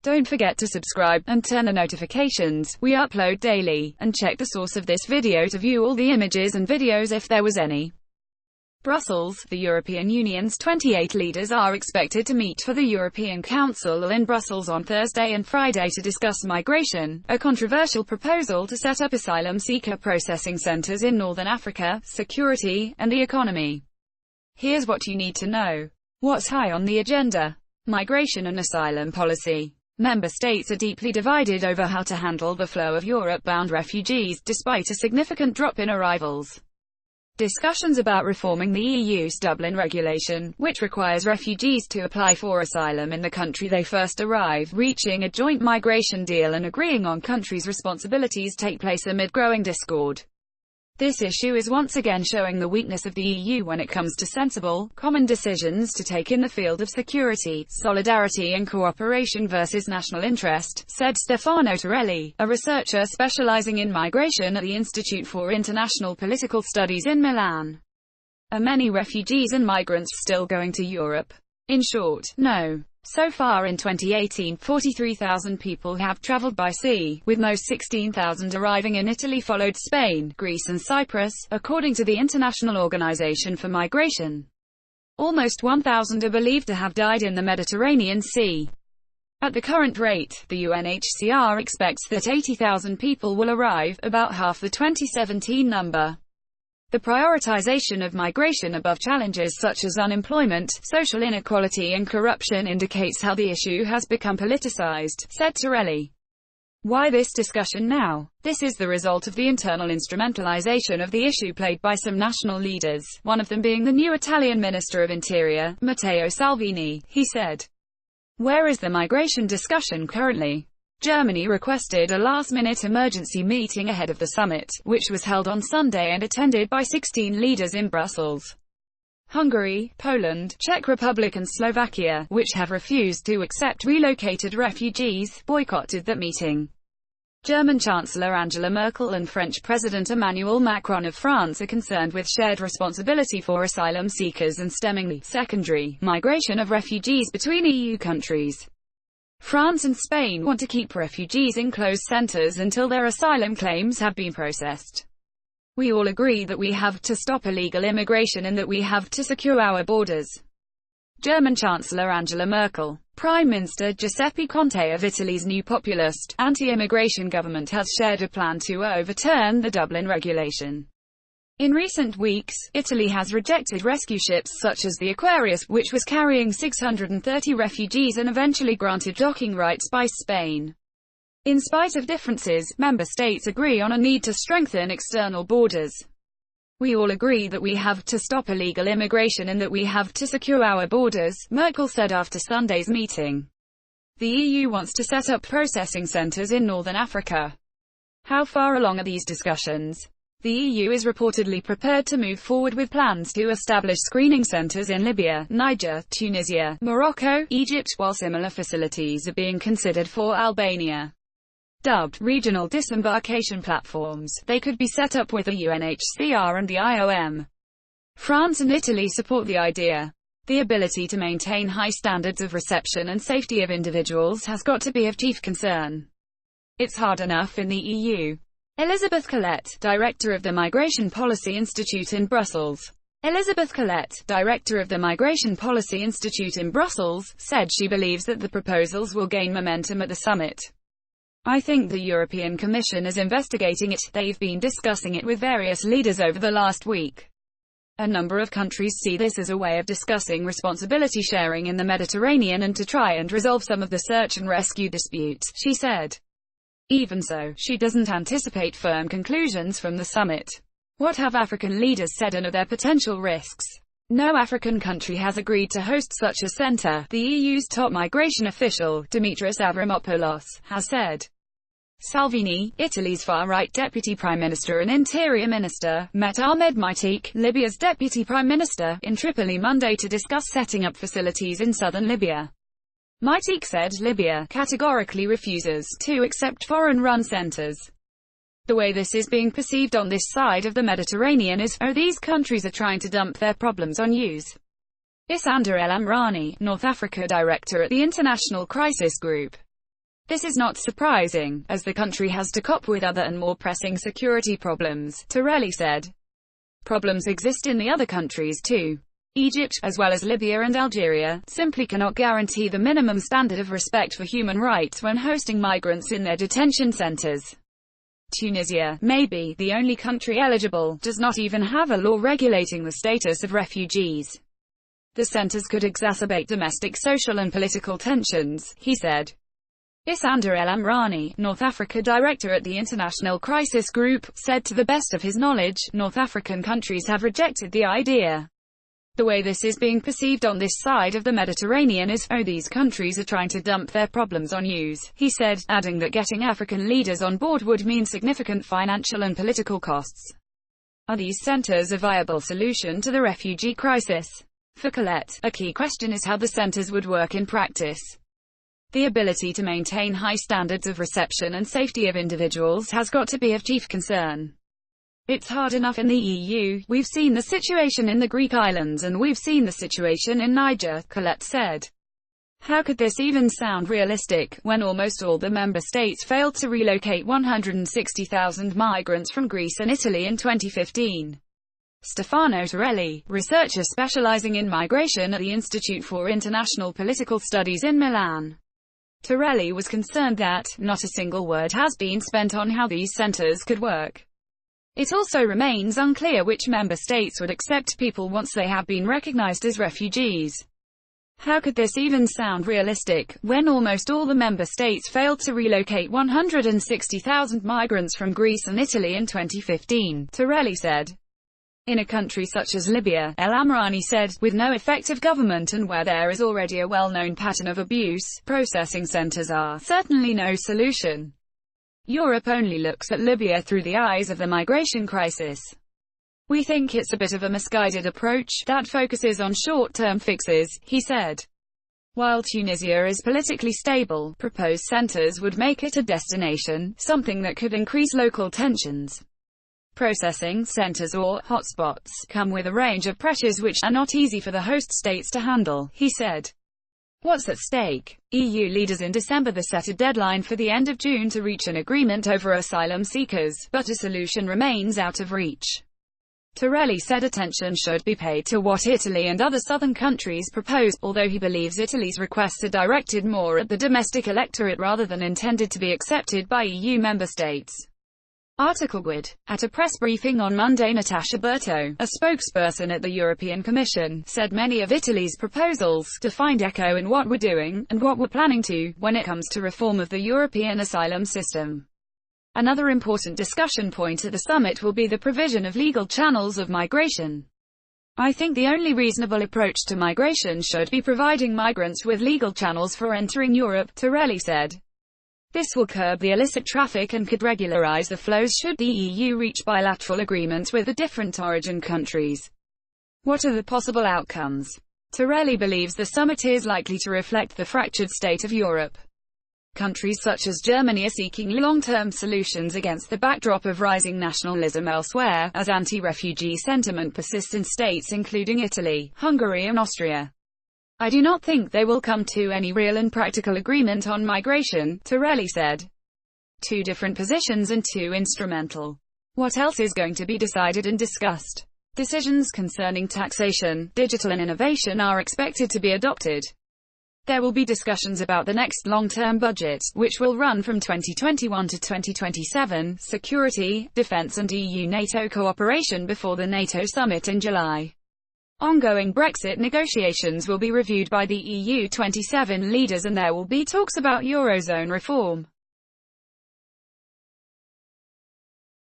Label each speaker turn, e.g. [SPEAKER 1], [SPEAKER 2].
[SPEAKER 1] Don't forget to subscribe, and turn on notifications. We upload daily, and check the source of this video to view all the images and videos if there was any. Brussels. The European Union's 28 leaders are expected to meet for the European Council in Brussels on Thursday and Friday to discuss migration, a controversial proposal to set up asylum seeker processing centers in Northern Africa, security, and the economy. Here's what you need to know. What's high on the agenda? Migration and asylum policy. Member states are deeply divided over how to handle the flow of Europe-bound refugees, despite a significant drop in arrivals. Discussions about reforming the EU's Dublin regulation, which requires refugees to apply for asylum in the country they first arrive, reaching a joint migration deal and agreeing on countries' responsibilities take place amid growing discord. This issue is once again showing the weakness of the EU when it comes to sensible, common decisions to take in the field of security, solidarity and cooperation versus national interest, said Stefano Torelli, a researcher specializing in migration at the Institute for International Political Studies in Milan. Are many refugees and migrants still going to Europe? In short, no. So far in 2018, 43,000 people have traveled by sea, with most 16,000 arriving in Italy followed Spain, Greece and Cyprus, according to the International Organization for Migration. Almost 1,000 are believed to have died in the Mediterranean Sea. At the current rate, the UNHCR expects that 80,000 people will arrive, about half the 2017 number. The prioritization of migration above challenges such as unemployment, social inequality and corruption indicates how the issue has become politicized, said Torelli. Why this discussion now? This is the result of the internal instrumentalization of the issue played by some national leaders, one of them being the new Italian Minister of Interior, Matteo Salvini, he said. Where is the migration discussion currently? Germany requested a last-minute emergency meeting ahead of the summit, which was held on Sunday and attended by 16 leaders in Brussels. Hungary, Poland, Czech Republic and Slovakia, which have refused to accept relocated refugees, boycotted that meeting. German Chancellor Angela Merkel and French President Emmanuel Macron of France are concerned with shared responsibility for asylum seekers and stemming the secondary migration of refugees between EU countries. France and Spain want to keep refugees in closed centers until their asylum claims have been processed. We all agree that we have to stop illegal immigration and that we have to secure our borders. German Chancellor Angela Merkel. Prime Minister Giuseppe Conte of Italy's new populist, anti-immigration government has shared a plan to overturn the Dublin regulation. In recent weeks, Italy has rejected rescue ships such as the Aquarius, which was carrying 630 refugees and eventually granted docking rights by Spain. In spite of differences, member states agree on a need to strengthen external borders. We all agree that we have to stop illegal immigration and that we have to secure our borders, Merkel said after Sunday's meeting. The EU wants to set up processing centers in Northern Africa. How far along are these discussions? The EU is reportedly prepared to move forward with plans to establish screening centers in Libya, Niger, Tunisia, Morocco, Egypt, while similar facilities are being considered for Albania. Dubbed regional disembarkation platforms, they could be set up with the UNHCR and the IOM. France and Italy support the idea. The ability to maintain high standards of reception and safety of individuals has got to be of chief concern. It's hard enough in the EU. Elisabeth Collette, director of the Migration Policy Institute in Brussels. Elisabeth Collette, director of the Migration Policy Institute in Brussels, said she believes that the proposals will gain momentum at the summit. I think the European Commission is investigating it. They've been discussing it with various leaders over the last week. A number of countries see this as a way of discussing responsibility sharing in the Mediterranean and to try and resolve some of the search and rescue disputes, she said. Even so, she doesn't anticipate firm conclusions from the summit. What have African leaders said and are their potential risks? No African country has agreed to host such a center, the EU's top migration official, Dimitris Avramopoulos, has said. Salvini, Italy's far-right deputy prime minister and interior minister, met Ahmed Maitik, Libya's deputy prime minister, in Tripoli Monday to discuss setting up facilities in southern Libya. Maitik said Libya categorically refuses to accept foreign-run centers. The way this is being perceived on this side of the Mediterranean is, these countries are trying to dump their problems on you. Isander El Amrani, North Africa director at the International Crisis Group. This is not surprising, as the country has to cope with other and more pressing security problems, Torelli said. Problems exist in the other countries too. Egypt, as well as Libya and Algeria, simply cannot guarantee the minimum standard of respect for human rights when hosting migrants in their detention centers. Tunisia, maybe the only country eligible, does not even have a law regulating the status of refugees. The centers could exacerbate domestic social and political tensions, he said. Isander El Amrani, North Africa director at the International Crisis Group, said to the best of his knowledge, North African countries have rejected the idea. The way this is being perceived on this side of the Mediterranean is, oh, these countries are trying to dump their problems on yous, he said, adding that getting African leaders on board would mean significant financial and political costs. Are these centers a viable solution to the refugee crisis? For Colette, a key question is how the centers would work in practice. The ability to maintain high standards of reception and safety of individuals has got to be of chief concern. It's hard enough in the EU, we've seen the situation in the Greek islands and we've seen the situation in Niger, Colette said. How could this even sound realistic, when almost all the member states failed to relocate 160,000 migrants from Greece and Italy in 2015? Stefano Torelli, researcher specializing in migration at the Institute for International Political Studies in Milan. Torelli was concerned that, not a single word has been spent on how these centers could work. It also remains unclear which member states would accept people once they have been recognized as refugees. How could this even sound realistic, when almost all the member states failed to relocate 160,000 migrants from Greece and Italy in 2015, Torelli said. In a country such as Libya, El Amrani said, with no effective government and where there is already a well-known pattern of abuse, processing centers are certainly no solution. Europe only looks at Libya through the eyes of the migration crisis. We think it's a bit of a misguided approach that focuses on short-term fixes, he said. While Tunisia is politically stable, proposed centers would make it a destination, something that could increase local tensions. Processing centers, or hotspots, come with a range of pressures which are not easy for the host states to handle, he said. What's at stake? EU leaders in December set a deadline for the end of June to reach an agreement over asylum seekers, but a solution remains out of reach. Torelli said attention should be paid to what Italy and other southern countries propose, although he believes Italy's requests are directed more at the domestic electorate rather than intended to be accepted by EU member states. Article GUID. At a press briefing on Monday, Natasha Berto, a spokesperson at the European Commission, said many of Italy's proposals to find echo in what we're doing, and what we're planning to, when it comes to reform of the European asylum system. Another important discussion point at the summit will be the provision of legal channels of migration. I think the only reasonable approach to migration should be providing migrants with legal channels for entering Europe, Torelli said. This will curb the illicit traffic and could regularize the flows should the EU reach bilateral agreements with the different origin countries. What are the possible outcomes? Torelli believes the summit is likely to reflect the fractured state of Europe. Countries such as Germany are seeking long-term solutions against the backdrop of rising nationalism elsewhere, as anti-refugee sentiment persists in states including Italy, Hungary and Austria. I do not think they will come to any real and practical agreement on migration, Torelli said. Two different positions and too instrumental. What else is going to be decided and discussed? Decisions concerning taxation, digital and innovation are expected to be adopted. There will be discussions about the next long-term budget, which will run from 2021 to 2027, security, defense and EU-NATO cooperation before the NATO summit in July. Ongoing Brexit negotiations will be reviewed by the EU 27 leaders and there will be talks about Eurozone reform.